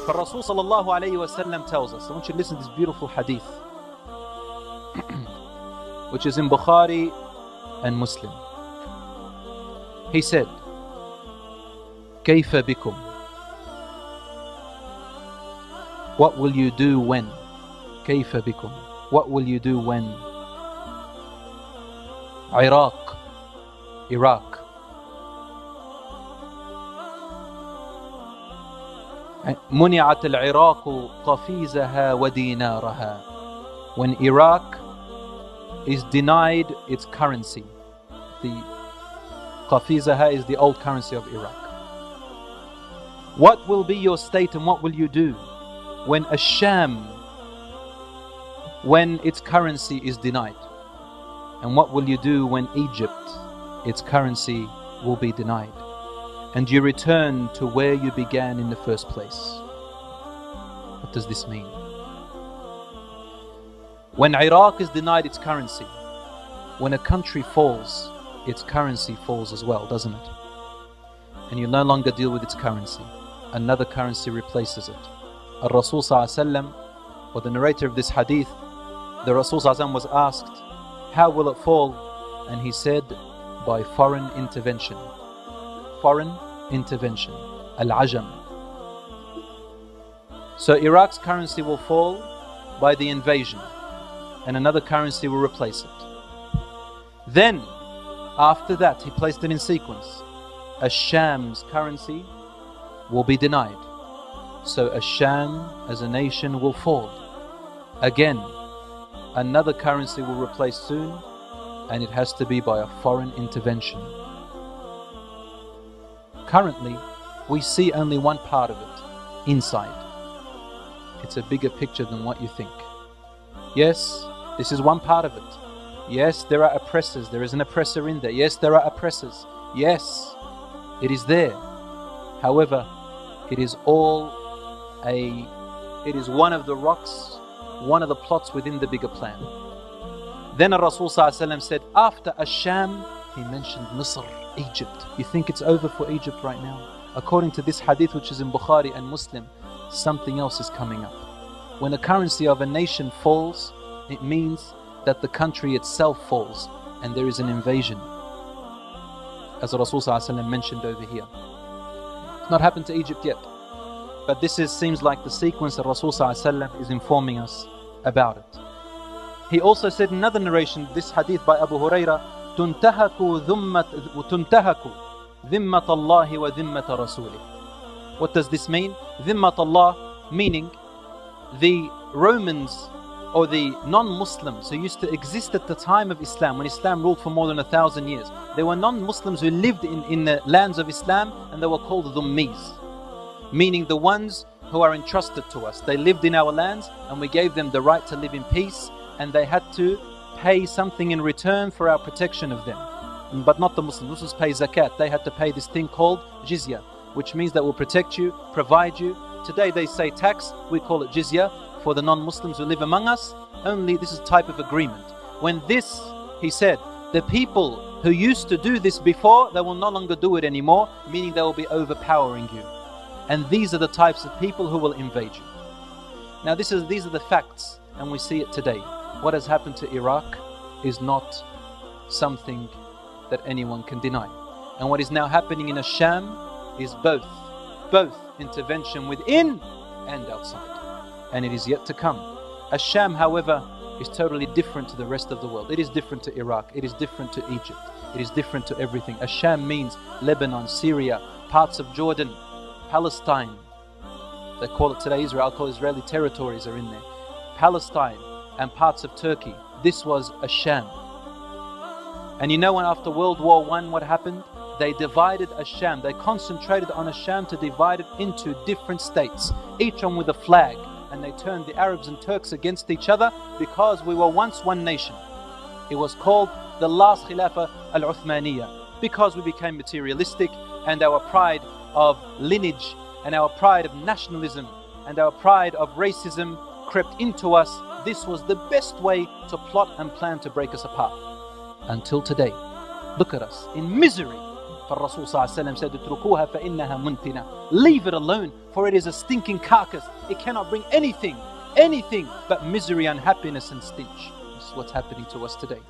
But Rasul sallallahu alayhi wa sallam tells us, I want you to listen to this beautiful hadith, which is in Bukhari and Muslim. He said, كيف بكم? What will you do when? كيف بكم? What will you do when? Iraq, منعت العراق قفيزها ودينارها. When Iraq is denied its currency. The قفيزها is the old currency of Iraq. What will be your state and what will you do when Asham, when its currency is denied? And what will you do when Egypt, its currency will be denied? And you return to where you began in the first place. What does this mean? When Iraq is denied its currency, when a country falls, its currency falls as well, doesn't it? And you no longer deal with its currency. Another currency replaces it. Al-Rasul ﷺ, or the narrator of this hadith, the Rasul ﷺ was asked, how will it fall? And he said, by foreign intervention. Foreign intervention. Al-Ajam. So Iraq's currency will fall by the invasion, and another currency will replace it. Then, after that, he placed it in sequence. Asham's currency will be denied. So Asham as a nation will fall. Again, another currency will replace soon, and it has to be by a foreign intervention. Currently, we see only one part of it, inside. It's a bigger picture than what you think. Yes, this is one part of it. Yes, there are oppressors. There is an oppressor in there. Yes, there are oppressors. Yes, it is there. However, it is it is one of the rocks, one of the plots within the bigger plan. Then Rasul ﷺ said, after Asham, he mentioned Misr, Egypt. You think it's over for Egypt right now? According to this hadith, which is in Bukhari and Muslim, something else is coming up. When the currency of a nation falls, it means that the country itself falls and there is an invasion. As Rasul ﷺ mentioned over here. It's not happened to Egypt yet. But this seems like the sequence that Rasul ﷺ is informing us about it. He also said in another narration, this hadith by Abu Hurairah, تُنْتَهَكُ ذِمَّةَ اللَّهِ وَذِمَّةَ رَسُولِهِ. What does this mean? ذِمَّةَ Allah, meaning the Romans or the non-Muslims who used to exist at the time of Islam, when Islam ruled for more than 1,000 years. There were non-Muslims who lived in the lands of Islam, and they were called Dhummis, meaning the ones who are entrusted to us. They lived in our lands and we gave them the right to live in peace, and they had to pay something in return for our protection of them. But not the Muslims. Muslims pay zakat. They had to pay this thing called jizya, which means that will protect you, provide you. Today they say tax, we call it jizya for the non-Muslims who live among us. Only this is a type of agreement. When this, he said, the people who used to do this before, they will no longer do it anymore, meaning they will be overpowering you. And these are the types of people who will invade you. Now these are the facts, and we see it today. What has happened to Iraq is not something that anyone can deny. And what is now happening in Asham is both intervention within and outside. And it is yet to come. Asham, however, is totally different to the rest of the world. It is different to Iraq. It is different to Egypt. It is different to everything. Asham means Lebanon, Syria, parts of Jordan, Palestine. They call it today Israel. I'll call Israeli territories are in there. Palestine and parts of Turkey. This was Asham. And you know when after World War I what happened? They divided Asham. They concentrated on Asham to divide it into different states, each one with a flag. And they turned the Arabs and Turks against each other because we were once one nation. It was called the last Khilafah al-Uthmaniyah, because we became materialistic, and our pride of lineage and our pride of nationalism and our pride of racism crept into us. This was the best way to plot and plan to break us apart. Until today, look at us in misery, فالرسول صلى الله عليه وسلم said, اتركوها فإنها منتنة. Leave it alone, for it is a stinking carcass. It cannot bring anything but misery, unhappiness and stench. This is what's happening to us today.